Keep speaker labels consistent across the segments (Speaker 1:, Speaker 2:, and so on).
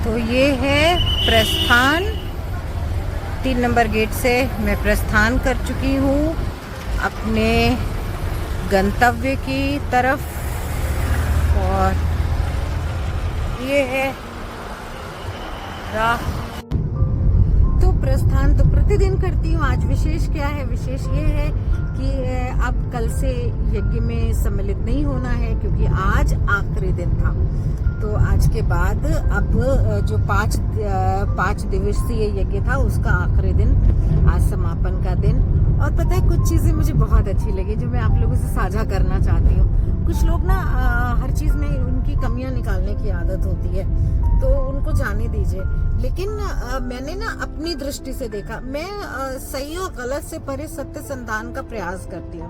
Speaker 1: तो ये है प्रस्थान। 3 नंबर गेट से मैं प्रस्थान कर चुकी हूँ अपने गंतव्य की तरफ। और ये है राह। तो प्रस्थान तो प्रतिदिन करती हूँ। आज विशेष क्या है? विशेष ये है कि अब कल से यज्ञ में सम्मिलित नहीं होना है, क्योंकि आज आखिरी दिन था। तो आज के बाद अब जो 5 दिवसीय यज्ञ था उसका आखिरी दिन, आज समापन का दिन। और पता है, कुछ चीजें मुझे बहुत अच्छी लगी जो मैं आप लोगों से साझा करना चाहती हूँ। कुछ लोग ना हर चीज में उनकी कमियां निकालने की आदत होती है, तो उनको जाने दीजिए। लेकिन मैंने ना अपनी दृष्टि से देखा, मैं सही और गलत से परे सत्य संधान का प्रयास करती हूँ।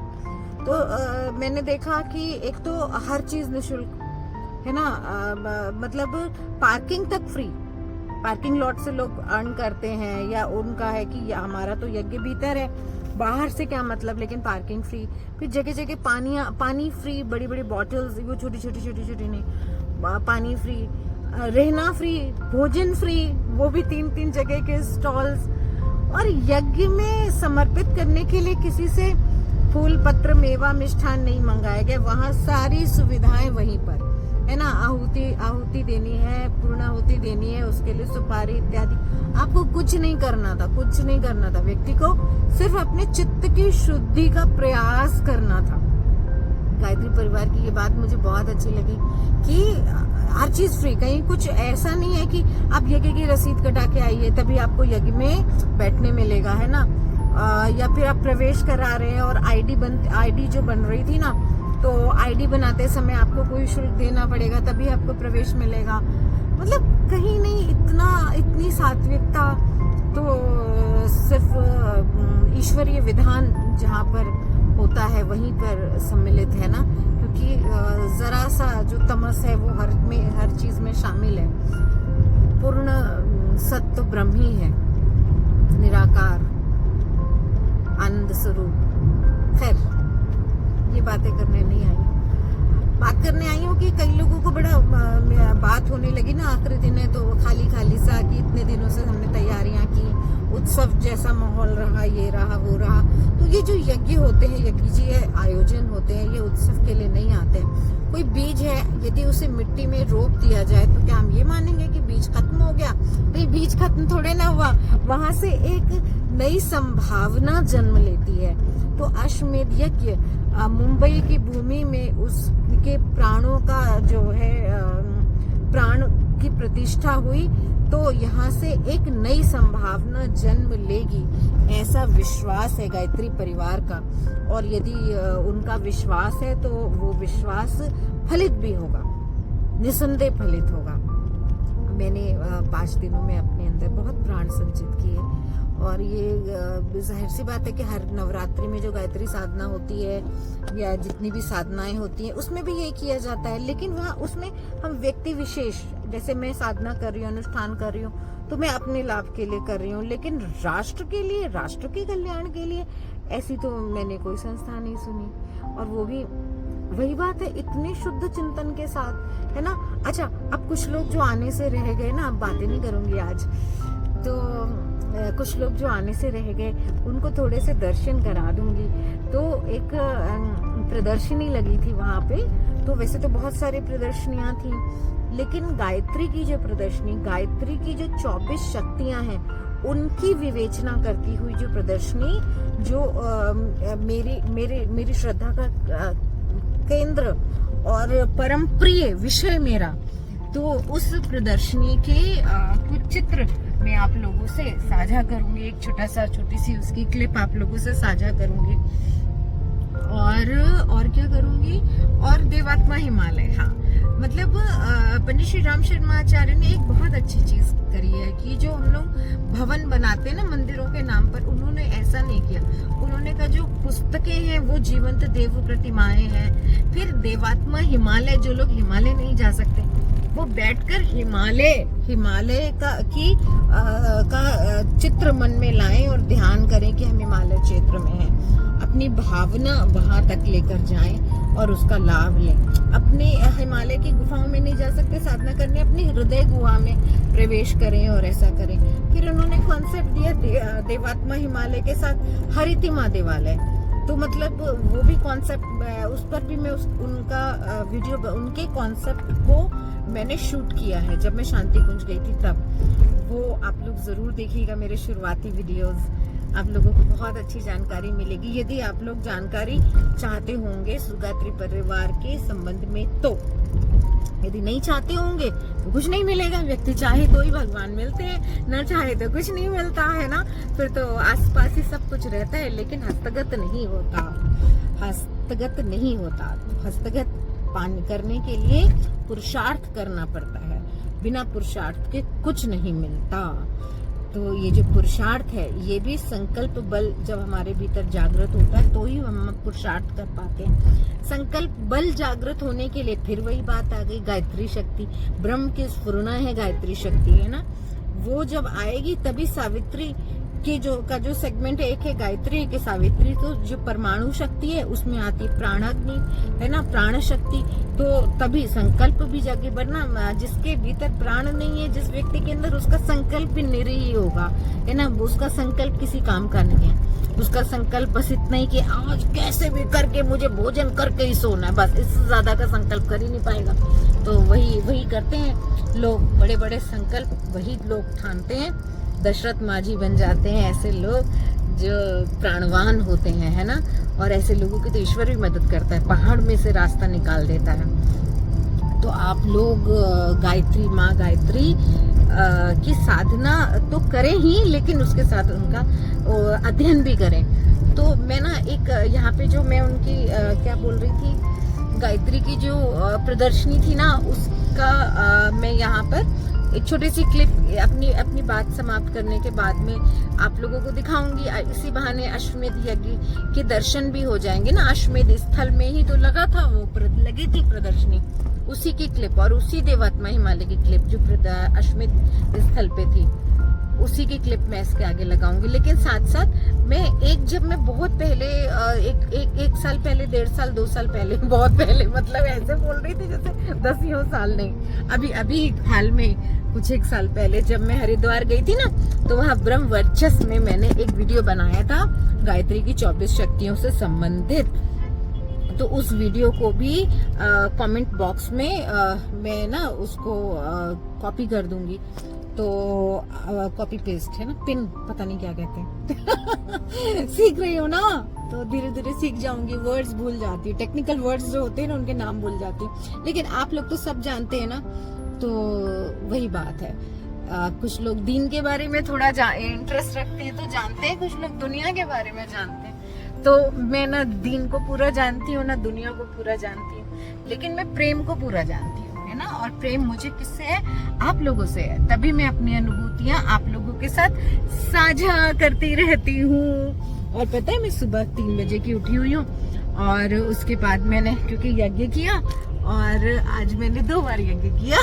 Speaker 1: तो मैंने देखा कि एक तो हर चीज निःशुल्क है ना, मतलब पार्किंग तक फ्री। पार्किंग लॉट से लोग अर्न करते हैं, या उनका है कि हमारा तो यज्ञ भीतर है, बाहर से क्या मतलब, लेकिन पार्किंग फ्री। फिर जगह जगह पानी फ्री, बड़ी बड़ी बॉटल्स, वो छोटी छोटी नहीं, पानी फ्री, रहना फ्री, भोजन फ्री, वो भी 3 जगह के स्टॉल्स। और यज्ञ में समर्पित करने के लिए किसी से फूल पत्र मेवा मिष्ठान नहीं मंगाया गया। वहाँ सारी सुविधाएं वहीं पर है ना। आहुति देनी है, पूर्ण आहुति देनी है, उसके लिए सुपारी इत्यादि। आपको कुछ नहीं करना था। व्यक्ति को सिर्फ अपने चित्त की शुद्धि का प्रयास करना था। गायत्री परिवार की ये बात मुझे बहुत अच्छी लगी कि हर चीज फ्री। कहीं कुछ ऐसा नहीं है कि आप यज्ञ की रसीद कटा के आइए तभी आपको यज्ञ में बैठने मिलेगा, है ना। या फिर आप प्रवेश करा रहे हैं और आईडी जो बन रही थी ना, तो आईडी बनाते समय आपको कोई शुल्क देना पड़ेगा तभी आपको प्रवेश मिलेगा। मतलब कहीं नहीं इतनी सात्विकता। तो सिर्फ ईश्वरीय विधान जहाँ पर होता है वहीं पर सम्मिलित है ना, क्योंकि जरा सा जो तमस है वो हर चीज में शामिल है। पूर्ण सत्य ब्रह्म ही है, निराकार आनंद स्वरूप। खैर, ये बातें करने नहीं आई, बात करने आई हूँ कि कई लोगों को बड़ा बात होने लगी ना, आखिरी दिन है तो खाली सा कि इतने दिनों से हमने तैयारियां की, उत्सव जैसा माहौल रहा, ये रहा वो रहा। तो ये जो यज्ञ होते हैं, यज्ञ आयोजन होते हैं, ये उत्सव के लिए नहीं आते हैं। कोई बीज है, यदि उसे मिट्टी में रोप दिया जाए तो क्या हम ये मानेंगे कि बीज खत्म हो गया? नहीं, बीज खत्म थोड़े ना हुआ, वहां से एक नई संभावना जन्म लेती है। तो अश्वमेध यज्ञ मुंबई की भूमि में उसके प्राणों का जो है प्राण की प्रतिष्ठा हुई, तो यहाँ से एक नई संभावना जन्म लेगी, ऐसा विश्वास है गायत्री परिवार का। और यदि उनका विश्वास है तो वो विश्वास फलित भी होगा, निसंदेह फलित होगा। मैंने 5 दिनों में अपने अंदर बहुत प्राण संचित किए। और ये जाहिर सी बात है कि हर नवरात्रि में जो गायत्री साधना होती है या जितनी भी साधनाएं होती हैं उसमें भी यही किया जाता है। लेकिन वहाँ उसमें हम व्यक्ति विशेष, जैसे मैं साधना कर रही हूँ, अनुष्ठान कर रही हूँ, तो मैं अपने लाभ के लिए कर रही हूँ। लेकिन राष्ट्र के लिए, राष्ट्र के कल्याण के लिए ऐसी तो मैंने कोई संस्था नहीं सुनी। और वो भी वही बात है, इतने शुद्ध चिंतन के साथ, है ना। अच्छा, अब कुछ लोग जो आने से रह गए ना, अब बातें नहीं करूंगी आज, तो कुछ लोग जो आने से रह गए उनको थोड़े से दर्शन करा दूंगी। तो एक प्रदर्शनी लगी थी वहां पे, तो वैसे तो बहुत सारी प्रदर्शनियां थी, लेकिन गायत्री की जो प्रदर्शनी, गायत्री की जो 24 शक्तियां हैं उनकी विवेचना करती हुई जो प्रदर्शनी, जो मेरी श्रद्धा का केंद्र और परम प्रिय विषय मेरा, तो उस प्रदर्शनी के कुछ चित्र मैं आप लोगों से साझा करूंगी। एक छोटी सी उसकी क्लिप आप लोगों से साझा करूंगी। और क्या करूंगी, और देवात्मा हिमालय, हाँ, मतलब पंडित श्री राम शर्मा आचार्य ने एक बहुत अच्छी चीज करी है कि जो हम लोग भवन बनाते हैं ना मंदिरों के नाम पर, उन्होंने ऐसा नहीं किया। उन्होंने कहा जो पुस्तकें हैं वो जीवंत देव प्रतिमाएं हैं। फिर देवात्मा हिमालय, जो लोग हिमालय नहीं जा सकते वो बैठकर हिमालय का चित्र मन में लाएं और ध्यान करें कि हम हिमालय क्षेत्र में हैं। अपनी भावना वहां तक लेकर जाएं और उसका लाभ लें। अपने हिमालय की गुफाओं में नहीं जा सकते साधना करने, अपनी हृदय गुहा में प्रवेश करें और ऐसा करें। फिर उन्होंने कॉन्सेप्ट दिया देवात्मा हिमालय के साथ हरितिमा देवालय, तो मतलब वो भी कॉन्सेप्ट, उस पर भी मैं उनका वीडियो, उनके कॉन्सेप्ट को मैंने शूट किया है जब मैं शांति कुंज गई थी तब। वो आप लोग जरूर देखिएगा मेरे शुरुआती वीडियोस, आप लोगों को बहुत अच्छी जानकारी मिलेगी यदि आप लोग जानकारी चाहते होंगे सुगात्री परिवार के संबंध में। तो यदि नहीं चाहते होंगे तो कुछ नहीं मिलेगा, व्यक्ति चाहे तो ही भगवान मिलते हैं, न चाहे तो कुछ नहीं मिलता है ना। फिर तो आसपास ही सब कुछ रहता है लेकिन हस्तगत नहीं होता, हस्तगत नहीं होता। हस्तगत पानी करने के लिए पुरुषार्थ करना पड़ता है, बिना पुरुषार्थ के कुछ नहीं मिलता। तो ये जो पुरुषार्थ है ये भी संकल्प बल जब हमारे भीतर जागृत होता है तो ही हम पुरुषार्थ कर पाते हैं। संकल्प बल जागृत होने के लिए फिर वही बात आ गई, गायत्री शक्ति, ब्रह्म की स्फुरना है गायत्री शक्ति, है ना। वो जब आएगी तभी सावित्री की जो सेगमेंट है, एक है गायत्री एक है सावित्री। तो जो परमाणु शक्ति है उसमें आती है प्राणाग्नि, है ना, प्राण शक्ति। तो तभी संकल्प भी जाके बढ़ना, जिसके भीतर प्राण नहीं है जिस व्यक्ति के अंदर, उसका संकल्प भी निरीह होगा, है ना। उसका संकल्प किसी काम का नहीं है, उसका संकल्प बस इतना ही कि आज कैसे भी करके मुझे भोजन करके ही सोना है, बस इससे ज्यादा का संकल्प कर ही नहीं पाएगा। तो वही करते हैं लोग, बड़े बड़े संकल्प वही लोग ठानते हैं। दशरथ माझी बन जाते हैं ऐसे लोग जो प्राणवान होते हैं, है ना। और ऐसे लोगों की तो ईश्वर भी मदद करता है, पहाड़ में से रास्ता निकाल देता है। तो आप लोग गायत्री, माँ गायत्री की साधना तो करें ही, लेकिन उसके साथ उनका अध्ययन भी करें। तो मैं ना एक यहाँ पे जो मैं उनकी क्या बोल रही थी, गायत्री की जो प्रदर्शनी थी ना, उसका मैं यहाँ पर एक छोटी सी क्लिप अपनी बात समाप्त करने के बाद में आप लोगों को दिखाऊंगी। इसी बहाने अश्वमेध यज्ञ के दर्शन भी हो जाएंगे ना। अश्वमेध स्थल में ही तो लगा था, वो लगी थी प्रदर्शनी, उसी की क्लिप और उसी देवात्मा हिमालय की क्लिप जो अश्वमेध स्थल पे थी, उसी की क्लिप मैं इसके आगे लगाऊंगी। लेकिन साथ साथ मैं जब मैं बहुत पहले एक साल पहले, 1.5 साल 2 साल पहले, बहुत पहले, मतलब ऐसे बोल रही थी जैसे 10 साल नहीं, अभी हाल में कुछ 1 साल पहले जब मैं हरिद्वार गई थी ना, तो वहाँ ब्रह्म वर्चस्व में मैंने एक वीडियो बनाया था गायत्री की 24 शक्तियों से संबंधित। तो उस वीडियो को भी कमेंट बॉक्स में मैं ना उसको कॉपी कर दूंगी। तो कॉपी पेस्ट है ना, पिन, पता नहीं क्या कहते हैं सीख रही हो ना, तो धीरे धीरे सीख जाऊंगी। वर्ड्स भूल जाती हूँ, टेक्निकल वर्ड्स जो होते हैं ना उनके नाम भूल जाती हूँ, लेकिन आप लोग तो सब जानते हैं ना। तो वही बात है, कुछ लोग दीन के बारे में थोड़ा इंटरेस्ट रखते हैं तो जानते हैं, कुछ लोग दुनिया के बारे में जानते हैं। तो मैं ना दीन को पूरा जानती हूँ ना दुनिया को पूरा जानती हूँ, लेकिन मैं प्रेम को पूरा जानती हूँ, है ना। और प्रेम मुझे किससे है? आप लोगों से है। तभी मैं अपनी अनुभूतियाँ आप लोगों के साथ साझा करती रहती हूँ। और पता है मैं सुबह 3 बजे की उठी हुई हूँ, और उसके बाद मैंने क्योंकि यज्ञ किया, और आज मैंने 2 बार यज्ञ किया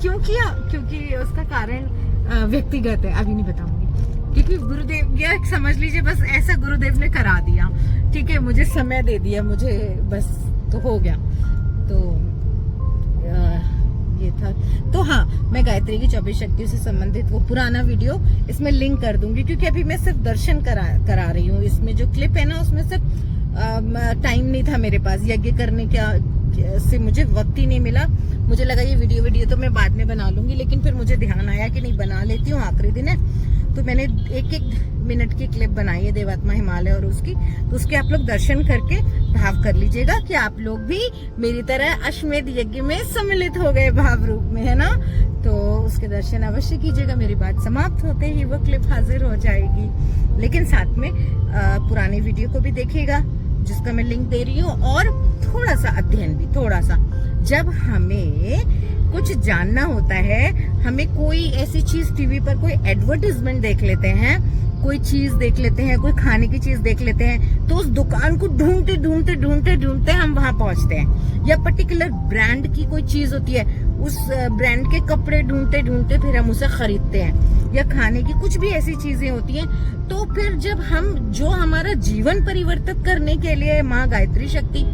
Speaker 1: क्यों किया? क्योंकि उसका कारण व्यक्तिगत है, अभी नहीं बताऊंगी। क्योंकि गुरुदेव, या समझ लीजिए बस ऐसा गुरुदेव ने करा दिया, ठीक है, मुझे समय दे दिया, मुझे बस तो हो गया। तो ये था। तो हाँ, मैं गायत्री की 24 शक्तियों से संबंधित वो पुराना वीडियो इसमें लिंक कर दूंगी, क्योंकि अभी मैं सिर्फ दर्शन करा रही हूँ। इसमें जो क्लिप है ना, उसमें सिर्फ टाइम नहीं था मेरे पास यज्ञ करने का, से मुझे वक्त ही नहीं मिला। मुझे लगा ये वीडियो तो मैं बाद में बना लूंगी, लेकिन फिर मुझे ध्यान आया कि नहीं, बना लेती हूँ, आखिरी दिन है। तो मैंने 1-1 मिनट की क्लिप बनाई है देवात्मा हिमालय और उसकी, तो उसके आप लोग दर्शन करके भाव कर लीजिएगा कि आप लोग भी मेरी तरह अश्वमेध यज्ञ में सम्मिलित हो गए भाव रूप में, है ना। तो उसके दर्शन अवश्य कीजिएगा। मेरी बात समाप्त होते ही वो क्लिप हाजिर हो जाएगी, लेकिन साथ में पुराने वीडियो को भी देखिएगा जिसका मैं लिंक दे रही हूँ, और थोड़ा सा अध्ययन भी, थोड़ा सा। जब हमें कुछ जानना होता है, हमें कोई ऐसी चीज टीवी पर कोई एडवर्टाइजमेंट देख लेते हैं, कोई चीज देख लेते हैं, कोई खाने की चीज देख लेते हैं, तो उस दुकान को ढूंढते हम वहां पहुंचते हैं। या पर्टिकुलर ब्रांड की कोई चीज होती है, उस ब्रांड के कपड़े ढूंढते फिर हम उसे खरीदते हैं। या खाने की कुछ भी ऐसी चीजें होती हैं, तो फिर जब हम जो हमारा जीवन परिवर्तित करने के लिए माँ गायत्री शक्ति,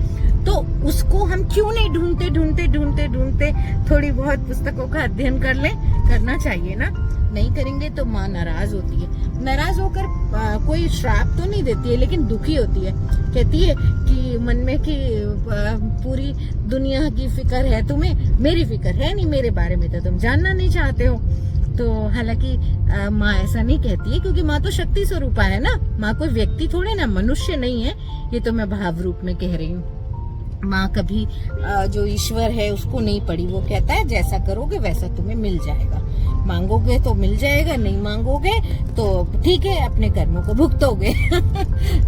Speaker 1: तो उसको हम क्यों नहीं ढूंढते थोड़ी बहुत पुस्तकों का अध्ययन कर लें, करना चाहिए ना, नहीं करेंगे तो माँ नाराज होती है। नाराज होकर कोई श्राप तो नहीं देती है, लेकिन दुखी होती है। कहती है कि मन में कि पूरी दुनिया की फिक्र है तुम्हें, मेरी फिक्र है नहीं, मेरे बारे में तो तुम जानना नहीं चाहते हो। तो हालांकि माँ ऐसा नहीं कहती है, क्योंकि माँ तो शक्ति स्वरूपा है ना, माँ कोई व्यक्ति थोड़े ना, मनुष्य नहीं है। ये तो मैं भाव रूप में कह रही हूँ। माँ कभी जो ईश्वर है उसको नहीं पड़ी, वो कहता है जैसा करोगे वैसा तुम्हें मिल जाएगा, मांगोगे तो मिल जाएगा, नहीं मांगोगे तो ठीक है, अपने कर्मों को भुगतोगे।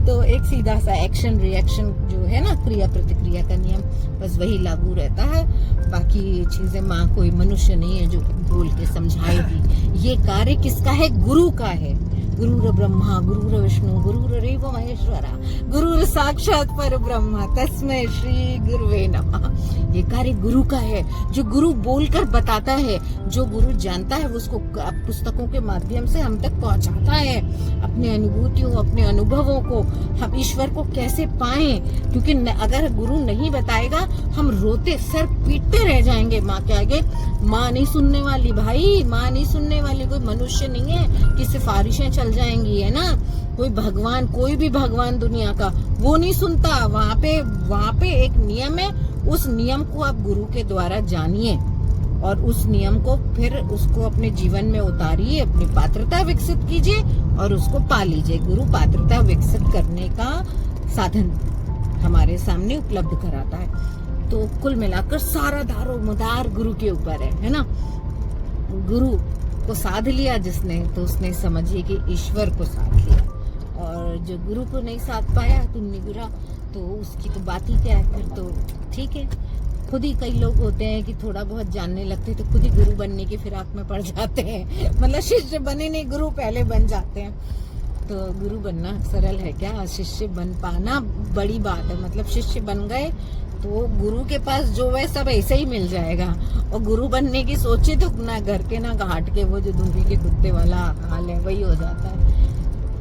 Speaker 1: तो एक सीधा सा एक्शन रिएक्शन जो है ना, क्रिया प्रतिक्रिया का नियम, बस वही लागू रहता है। बाकी चीजें माँ कोई मनुष्य नहीं है जो बोल के समझाएगी। ये कार्य किसका है? गुरु का है। गुरुर ब्रह्मा गुरुर विष्णु गुरुरेव महेश्वरा गुरुर साक्षात पर ब्रह्मा तस्मै श्री गुरुवे नमः। ये कार्य गुरु का है। जो गुरु बोलकर बताता है, जो गुरु जानता है, वो उसको पुस्तकों के माध्यम से हम तक पहुंचाता है, अपने अनुभूतियों, अपने अनुभवों को, हम ईश्वर को कैसे पाएं। क्योंकि अगर गुरु नहीं बताएगा, हम रोते सर पीटते रह जाएंगे माँ के आगे। माँ नहीं सुनने वाली भाई, माँ नहीं सुनने वाली, कोई मनुष्य नहीं है कि सिफारिशें चल जाएंगी, है ना। कोई भगवान, कोई भी भगवान दुनिया का, वो नहीं सुनता। वहाँ पे एक नियम है, उस नियम को आप गुरु के द्वारा जानिए और उस नियम को फिर उसको अपने जीवन में उतारिए, अपनी पात्रता विकसित कीजिए और उसको पा लीजिए। गुरु पात्रता विकसित करने का साधन हमारे सामने उपलब्ध कराता है। तो कुल मिलाकर सारा दारो मदार गुरु के ऊपर है ना। गुरु को साध लिया जिसने, तो उसने समझिए कि ईश्वर को साध लिया। और जो गुरु को नहीं साध पाया, तुमने गुरा, तो उसकी तो बात ही क्या है। फिर तो ठीक है, खुद ही कई लोग होते हैं कि थोड़ा बहुत जानने लगते हैं तो खुद ही गुरु बनने की फिराक में पड़ जाते हैं। मतलब शिष्य बने नहीं, गुरु पहले बन जाते हैं। तो गुरु बनना सरल है क्या? शिष्य बन पाना बड़ी बात है। मतलब शिष्य बन गए तो गुरु के पास जो है सब ऐसे ही मिल जाएगा। और गुरु बनने की सोचे तो ना घर के ना घाट के, वो जो धूबी के कुत्ते वाला हाल है वही हो जाता है।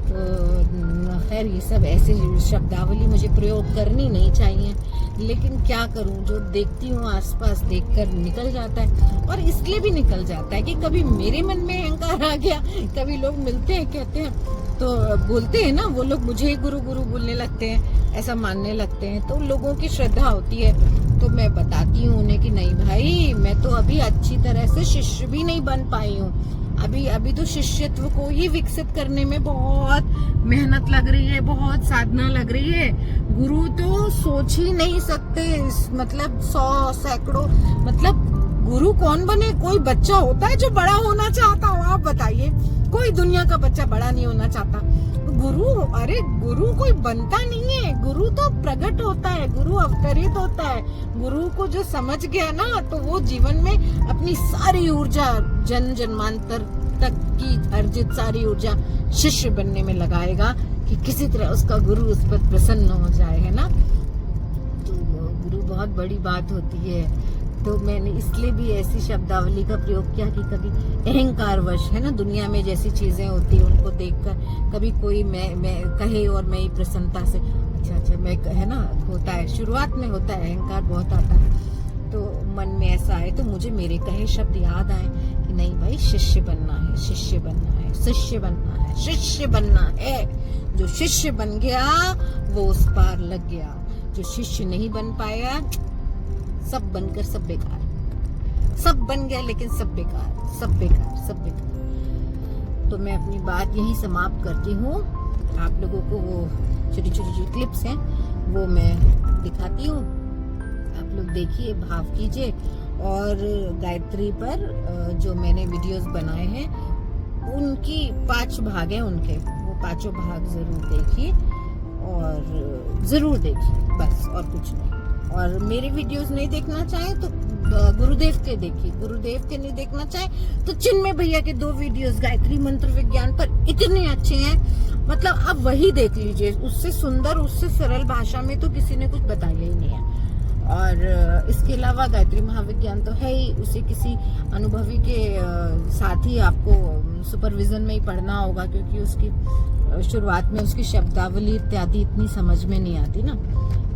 Speaker 1: तो खैर ये सब ऐसे शब्दावली मुझे प्रयोग करनी नहीं चाहिए, लेकिन क्या करूं, जो देखती हूँ आसपास देखकर निकल जाता है। और इसलिए भी निकल जाता है कि कभी मेरे मन में अहंकार आ गया, कभी लोग मिलते हैं कहते हैं तो बोलते हैं ना, वो लोग मुझे ही गुरु गुरु बोलने लगते हैं, ऐसा मानने लगते हैं। तो लोगों की श्रद्धा होती है, तो मैं बताती हूँ उन्हें कि नहीं भाई, मैं तो अभी अच्छी तरह से शिष्य भी नहीं बन पाई हूँ। अभी तो शिष्यत्व को ही विकसित करने में बहुत मेहनत लग रही है, बहुत साधना लग रही है। गुरु तो सोच ही नहीं सकते, मतलब 100 सैकड़ों, मतलब गुरु कौन बने? कोई बच्चा होता है जो बड़ा होना चाहता हो? आप बताइए, कोई दुनिया का बच्चा बड़ा नहीं होना चाहता। गुरु, अरे गुरु कोई बनता नहीं है, गुरु तो प्रकट होता है, गुरु अवतरित होता है। गुरु को जो समझ गया ना, तो वो जीवन में अपनी सारी ऊर्जा, जन्मांतर तक की अर्जित सारी ऊर्जा शिष्य बनने में लगाएगा कि किसी तरह उसका गुरु उस पर प्रसन्न हो जाए, है ना। तो गुरु बहुत बड़ी बात होती है। तो मैंने इसलिए भी ऐसी शब्दावली का प्रयोग किया कि कभी अहंकारवश, है ना, दुनिया में जैसी चीजें होती है उनको देखकर कभी कोई मैं कहे और मैं ही प्रसन्नता से अच्छा मैं, है ना, होता है, शुरुआत में होता है, अहंकार बहुत आता है। तो मन में ऐसा आए तो मुझे मेरे कहे शब्द याद आए कि नहीं भाई, शिष्य बनना है, शिष्य बनना है, शिष्य बनना है, शिष्य बनना है। जो शिष्य बन गया वो उस पार लग गया। जो शिष्य नहीं बन पाया, सब बनकर सब बेकार, सब बन गया लेकिन सब बेकार, सब बेकार, सब बेकार। तो मैं अपनी बात यही समाप्त करती हूँ। आप लोगों को वो छोटी छोटी जो क्लिप्स हैं वो मैं दिखाती हूँ, आप लोग देखिए, भाव कीजिए। और गायत्री पर जो मैंने वीडियोस बनाए हैं उनकी 5 भाग हैं उनके, वो 5 भाग जरूर देखिए और जरूर देखिए, बस और कुछ नहीं। और मेरे वीडियोस नहीं देखना चाहे तो गुरुदेव के देखिए, गुरुदेव के नहीं देखना चाहे तो चिन्मय भैया के 2 वीडियोस गायत्री मंत्र विज्ञान पर इतने अच्छे हैं, मतलब आप वही देख लीजिए। उससे सुंदर, उससे सरल भाषा में तो किसी ने कुछ बताया ही नहीं है। और इसके अलावा गायत्री महाविज्ञान तो है ही, उसे किसी अनुभवी के साथ ही आपको सुपरविजन में ही पढ़ना होगा, क्योंकि उसकी शुरुआत में उसकी शब्दावली इत्यादि इतनी समझ में नहीं आती ना।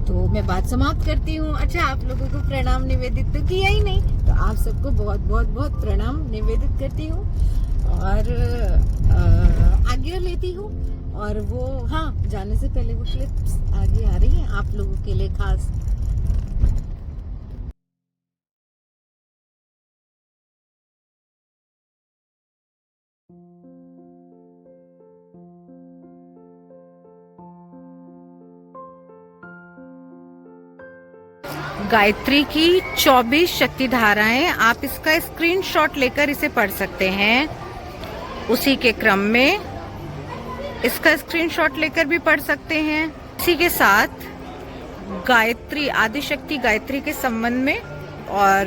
Speaker 1: तो मैं बात समाप्त करती हूँ। अच्छा, आप लोगों को प्रणाम निवेदित तो किया ही नहीं, तो आप सबको बहुत बहुत बहुत प्रणाम निवेदित करती हूँ और आज्ञा लेती हूँ। और वो हाँ, जाने से पहले वो क्लिप्स आगे आ रही हैं आप लोगों के लिए खास। गायत्री की 24 शक्ति धाराएं, आप इसका स्क्रीनशॉट लेकर इसे पढ़ सकते हैं। उसी के क्रम में इसका स्क्रीनशॉट लेकर भी पढ़ सकते हैं। इसी के साथ गायत्री, आदिशक्ति गायत्री के संबंध में, और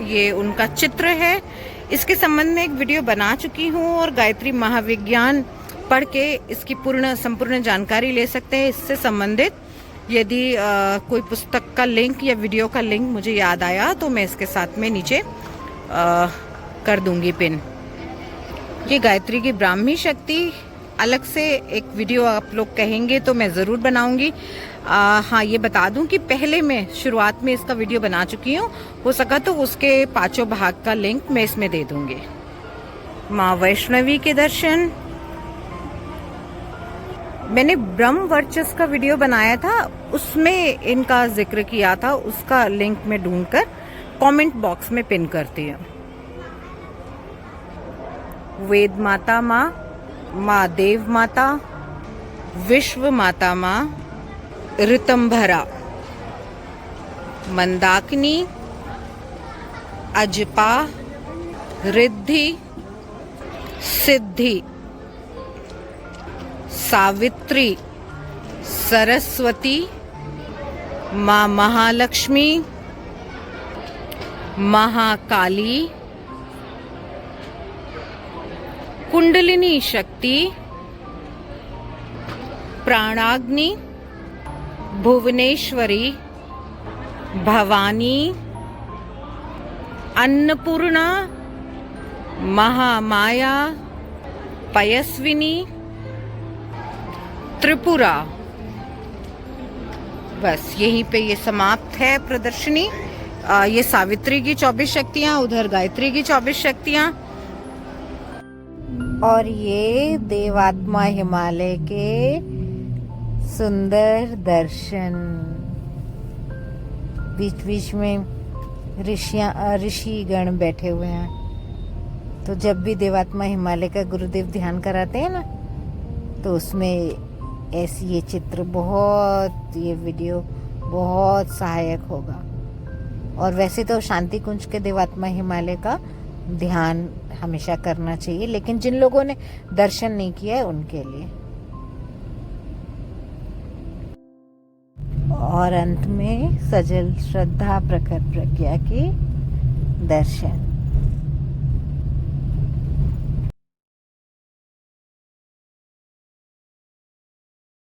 Speaker 1: ये उनका चित्र है, इसके संबंध में एक वीडियो बना चुकी हूँ और गायत्री महाविज्ञान पढ़ के इसकी संपूर्ण जानकारी ले सकते हैं। इससे संबंधित यदि कोई पुस्तक का लिंक या वीडियो का लिंक मुझे याद आया तो मैं इसके साथ में नीचे कर दूंगी पिन। ये गायत्री की ब्राह्मी शक्ति अलग से एक वीडियो आप लोग कहेंगे तो मैं ज़रूर बनाऊंगी। हाँ, ये बता दूं कि पहले मैं शुरुआत में इसका वीडियो बना चुकी हूँ, हो सका तो उसके 5 भाग का लिंक मैं इसमें दे दूंगी। माँ वैष्णवी के दर्शन, मैंने ब्रह्म वर्चस्व का वीडियो बनाया था, उसमें इनका जिक्र किया था, उसका लिंक मैं ढूंढकर कमेंट बॉक्स में पिन करती हूँ। वेद माता माँ, माँ देव माता, विश्व माता माँ, ऋतंभरा, मंदाकिनी, अजपा, रिद्धि, सिद्धि, सावित्री, सरस्वती, माँ महालक्ष्मी, महाकाली, कुंडलिनी शक्ति, प्राणाग्नि, भुवनेश्वरी, भवानी, अन्नपूर्णा, महामाया, पयस्विनी, त्रिपुरा। बस यहीं पे ये समाप्त है प्रदर्शनी। ये सावित्री की 24 शक्तियां, उधर गायत्री की 24 शक्तियां, और ये देवात्मा हिमालय के सुंदर दर्शन। बीच बीच में ऋषि गण बैठे हुए हैं। तो जब भी देवात्मा हिमालय का गुरुदेव ध्यान कराते हैं ना, तो उसमें ऐसी ये चित्र बहुत, ये वीडियो बहुत सहायक होगा। और वैसे तो शांति कुंज के देवात्मा हिमालय का ध्यान हमेशा करना चाहिए, लेकिन जिन लोगों ने दर्शन नहीं किया है उनके लिए। और अंत में सजल श्रद्धा प्रखर प्रज्ञा के दर्शन।